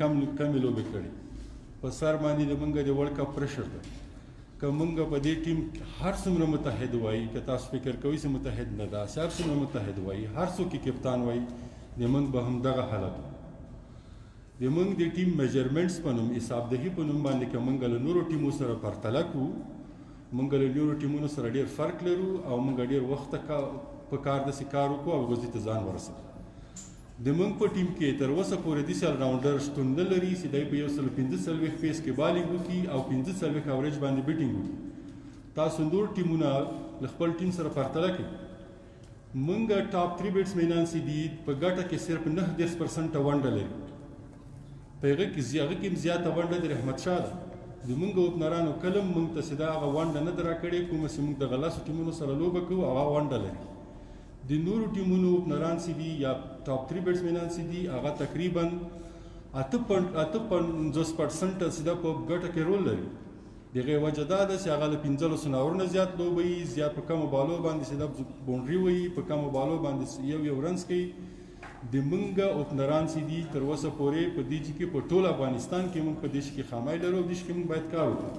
کمې لوبې کړي په سر باندې د موږ د ورلډ کپ پریشر ده که موږ په دې ټیم هر څومره متحد وایي که تاسو فکر کوئ چې متحد نه ده هر څومره متحد وایي هر څوک یې کپتان وایي د موږ به همدغه حالت د موږ د ټیم میجرمنټس په نوم حسابدهي په نوم باندې که موږ له نورو ټیمو سره پرتله کړو موږ له نورو ټیمونو سره ډېر فرق لرو او موږ ډېر وخت په کار داسې کار وکړو او غوځي ته ځان ورسوو د موږ په ټیم کې تر اوسه پورې داسې الراونډر شتون نه لري چې دی په 145 پیس کې بالینګ وکړي او 45 اورېج باندې بیټینګ وکړي تاسو نور ټیمونه له خپل ټیم سره پرتله کړئ موږ ټاپ 3 بیټسمینان چې دي په ګټه کې صرف 9% ونډه لري په هغه کې زیاته ونډه د رحمت شاه ده د موږ اوپنرانو کلم موږ ته چې دا هغه ونډه نه ده راکړې کومه چې موږ د غلاسو ټیمونو سره لوبه کوو هغه ونډه لري د نورو ټیمونو اوپنران چې دي یا ټاپ 3 بیټسمینان چې دي هغه تقریبا 58% چې دا په ګټه کې رول لري دغه وجه دا ده چې هغه له 15 اورونه زیات لوبوي زیات په کمو بالو باندې چې دا بونډري وي په کمو بالو باندې یو رنز کوي د موږ اوپنران چې دي تر اوسه پورې په دې کې په ټول افغانستان کې موږ په دې کې خامای لرو د دې کې موږ باید کار وکړو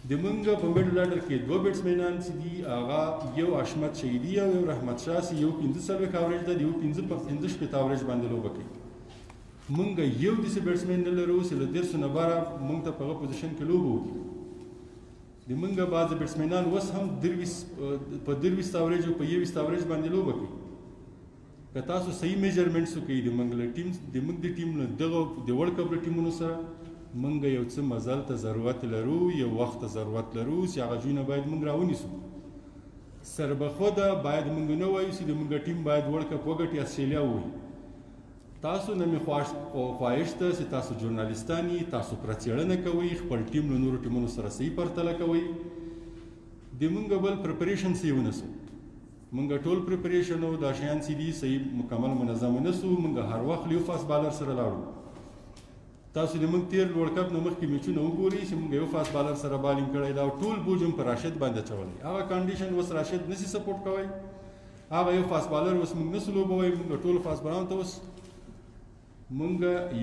د موږ په میډل آرډر کې دوه بیټسمینان چې دي هغه یو اشمت شهیدي او یو رحمت شاه چې یو 15 اورېج ده یو 15 اورېج باندې لوبه کوي موږ یو داسې بیټسمین نه لرو چې له 13 نه باره موږ ته په هغه پوزیشن کې لوبه وکړي د موږ بعضې بیټسمینان اوس هم په 23 اورېج او په 21 اورېج باندې لوبه کوي که تاسو صحیح میجرمنټس وکړئ د موږ د ټیم له دغه د ورلډ کپ د ټیمونو سره موږ یو څه مزل ته ضرورت لرو یو وخت ته ضرورت لرو چې هغه جوینه باید موږ راونیسو سربخوده باید موږ نه وایو چې د موږ ټیم باید ورلډ کپ وګټي استرالیا ووایي تاسو نه مې خواهش ده چې تاسو ژورنالیستان یې تاسو پوره څېړنه کوئ خپل ټیم له نورو ټیمونو سره صحیح پرتله کوئ د موږ بل پریپریشن څه ونیسو موږ ټول پریپریشن او دا شیان چې دي صحیح مکمل منظم ونیسو موږ هر وخت یو فاست بالر سره لاړو تاسو د موږ تیر ورلډ کپ نه مخکې میچونه وګورئ چې موږ یو فاست بالر سره بالینګ کړی دا ټول بوج هم په راشد باندې اچولی هغه کنډیشن اوس راشد نشي سپورټ کوی هغه یو فاست بالر اوس موږ نسو لوبوی موږ ټول فاست بالرانو ته اوس موږ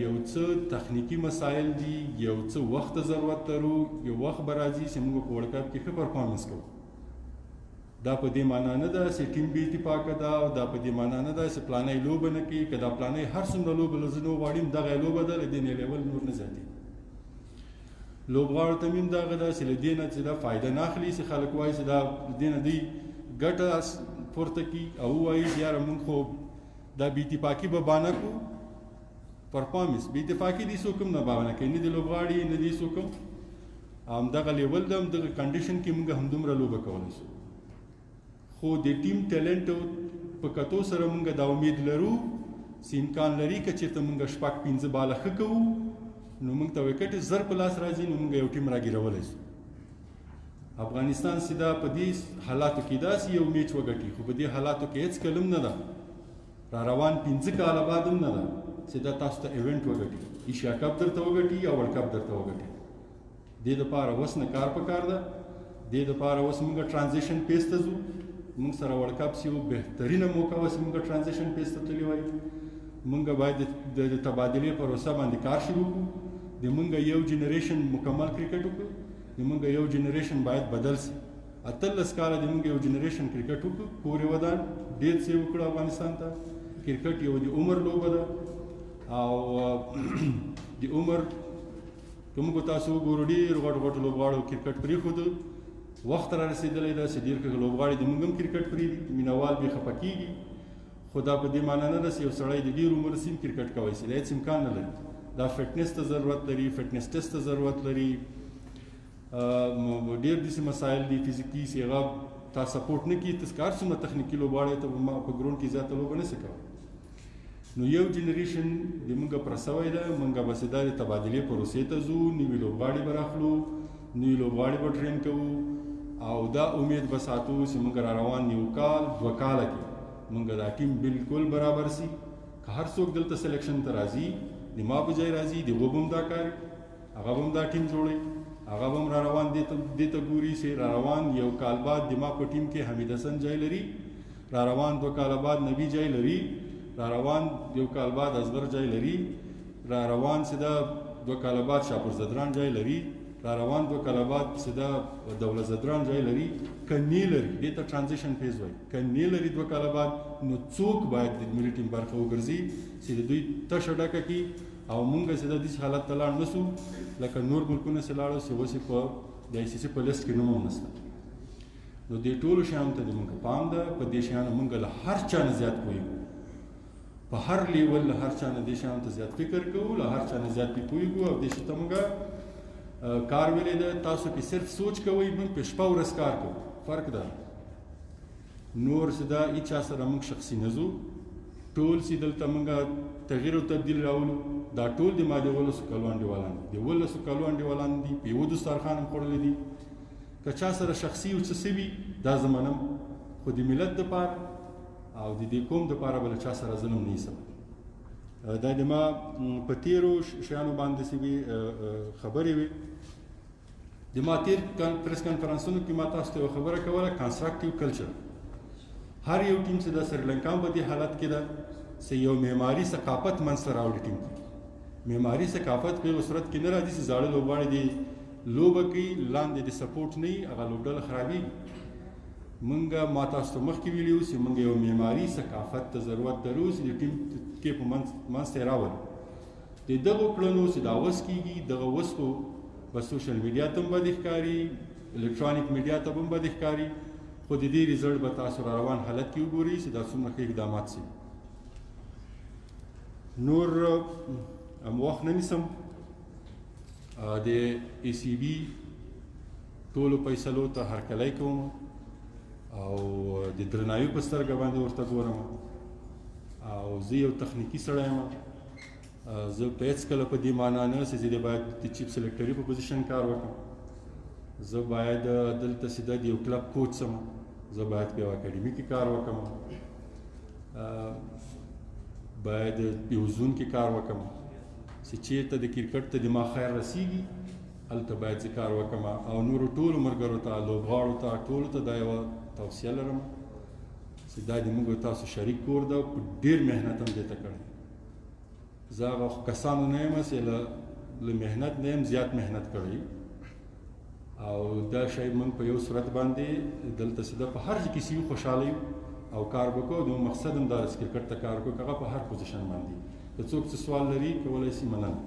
یو څه تخنیکي مسایل دي یو څه وخت ضرورت لرو یو وخت به راځي چې موږ په ورلډ کپ کې ښه پرفارمنس کوو دا په دې معنا نه ده چې ټیم بې اتفاقه ده او دا په دې معنا نه ده چې پلانۍ لوبه نه کوي که دا پلانۍ هر څومره لوبه له زه نه وغواړم دغه لوبه ده له دې نه لیول نور نه زیاتېږي لوبغاړو ته مې هم دغه ده چې له دې نه چې دا فایده نه اخلي چې خلک وایي چې دا له دې نه دوی ګټه پورته کړي او ووایي چې یاره موږ خو دا بې اتفاقي به بانه کړو پرفارمنس بې اتفاقي دې څوک هم نه بانه کوي نه دې لوبغاړي نه دې څوک هم همدغه لیول ده همدغه کنډیشن کې موږ همدومره لوبه کولی شو خو د ټیم ټیلنټ په کتو سره موږ دا امید لرو چې امکان لري که چېرته موږ شپږ 15 باله ښه کوو نو موږ ته وکټ زر په لاس راځي نو موږ یو ټیم راګیرولی شو افغانستان چې دا په دې حالاتو کې داسې یو میچ وګټي خو په دې حالاتو کې هېڅ کله هم نه ده را روان 15 کاله بعد هم نه ده چې دا تاسو ته ایونټ وګټي ایشیا کپ درته وګټي یا ورلډ کپ درته وګټي دې دپاره اوس نه کار پکار ده دې دپاره اوس موږ ټرانزیشن پیس ته ځو موږ سره ورلډ کپ چې یو بهترینه موقع وه چې موږ ټرانزیشن پیس ته تللي وای موږ باید د تبادلې پروسه باندې کار شروع کړو د موږ یو جنریشن مکمل کرکټ وکړو د موږ یو جنریشن باید بدل شي 18 کاله د موږ یو جنریشن کرکټ وکړو پورې ودان ډېر څه وکړو افغانستان ته کرکټ یو د عمر لوبه ده او د عمر که موږ تاسو وګورو ډېر غټو لوبغاړو کرکټ پرېښودو وخت را رسېدلی ده چې ډېر لوبغاړي د موږ هم کرکټ پرېږدي مینوال بې خفه کېږي خو دا په دې معنا نه ده چې یو سړی د ډېر عمر سیم کرکټ کولی شي دا هېڅ امکان نه لري دا فټنس ته ضرورت لري فټنس ټیسټ ته ضرورت لري ډېر داسې مسایل دي فزیکي چې هغه تا سپورټ نه کړي ته کار څومره تخنیکي لوبغاړی ته په ګراونډ کې زیاته لوبه نه شي کولی نو یو جنریشن د موږ پوره سوی ده موږ بس دا د تبادلې پروسې ته ځو نوي لوبغاړي به راخلو نوي لوبغاړي به ټرین کوو او دا امید به ساتو چې موږ را روان یو کال 2 کاله کې موږ دا ټیم بالکل برابر سي که هر څوک دلته سلیکشن ته راځي د ما په ځای راځي د هغه به هم دا کار هغه به هم دا ټیم جوړوي هغه به هم را روان دې ته ګوري چې را روان یو کال بعد د ما په ټیم کې حمید حسن ځای لري را روان 2 کاله بعد نبی ځای لري را روان یو کال بعد اصغر ځای لري را روان چې دا 2 کاله بعد شاپور زدران جای لري، را روان 2 کاله بعد چې دا دولت زدران جای لري، که نه لري دې ته ټرانزیشن فیز وایي، که نه لري 2 کاله بعد نو څوک باید د ملي ټیم برخه وګرځي چې د دوی تشه ډکه کړي او موږ چې د دې حالت ته لاړ نه سو لکه نور ملکونه چې لاړو چې اوس یې په د آی سی سی په لیست کې نوم هم نشته. نو دې ټولو شیانو ته زموږ پام ده، په دې شیانو موږ له هر چا نه زیات پوهېږو، په هر لیول له هر چا نه دې شیانو ته زیات فکر کوو، له هر چا نه زیات پرې پوهېږو او دې شي ته موږ کار ویلی ده. تاسو پې صرف سوچ کوئ، موږ پې شپه ورځ کار کوو، فرق ده. نور چې دا هېچا سره موږ شخصي نه ځو، ټول چې دلته موږ تغییر او تبدیل راولو دا ټول د ما د 11 کالو انډیوالان دي، د 11 کالو انډیوالان دي، په یوه دسترخوان هم خوړلی دي. که چا سره شخصي او څه سوي دا زه منم، خو د ملت دپاره او د دې قوم دپاره به له چا سره ظلم نه ایسم. دا د ما په تېرو شیانو باندې سوي خبرې وې. د ما تېر پریس کنفرانسونو کې ما تاسو ته یوه خبره کوله، کنسټرکټیو کلچر. هر یو ټیم چې د سریلنکا په دې حالت کې ده چې یو معماري ثقافت منځته راوړي ټیم کې. معماري ثقافت په یو صورت کې نه راځي چې زاړه لوبغاړي دې لوبه کوي، لاندې د سپورټ نه وي، هغه لوبډله خرابېږي. موږ ما تاسو ته مخکې ویلي وو چې موږ یو معماري ثقافت ته ضرورت لرو چې د ټیم کې په منځ ته یې راولو. د دغو کړنو چې دا وس کېږي، دغه وس خو په سوشل میډیا ته هم بد ښکاري، الکترونیک میډیا ته هم بد ښکاري، خو د دې ریزلټ به تاسو را روان حالت کې وګورئ چې دا څومره ښه اقدامات شي. نور وخت نه نیسم، د ای سی بي ټولو فیصلو ته هرکلی کوم او د درناوي په سترګه باندې ورته ګورم او زه یو تخنیکي سړی یم. زه په هېڅ کله په دې معنا نه چې زه باید د چیف سلیکټري په پوزیشن کار وکړم، زه باید دلته سیده د یو کلب کوچ سم، زه باید په یو اکاډمي کې کار وکړم، باید یو زون کې کار وکړم چې چېرته د کرکټ ته د ما خیر رسیږي هلته باید زه کار وکړم. او نورو ټولو ملګرو ته، لوبغاړو ته، ټولو ته دا یوه توصیه لرم چې دا د موږ تاسو شریک کور ده، په ډېر محنت هم دې ته کړی. زه هغه کسانو نه یم چې له محنت نه یم زیات محنت کړی او دا شی موږ په یو صورت باندې دلته سیده په هر ځای کې سیو خوشحاله یو او کار وکړو. د مقصد هم دا چې کرکټ ته کار وکړو، هغه په هر پوزیشن باندې. که څوک څه سوال لري کولی شي، مننه.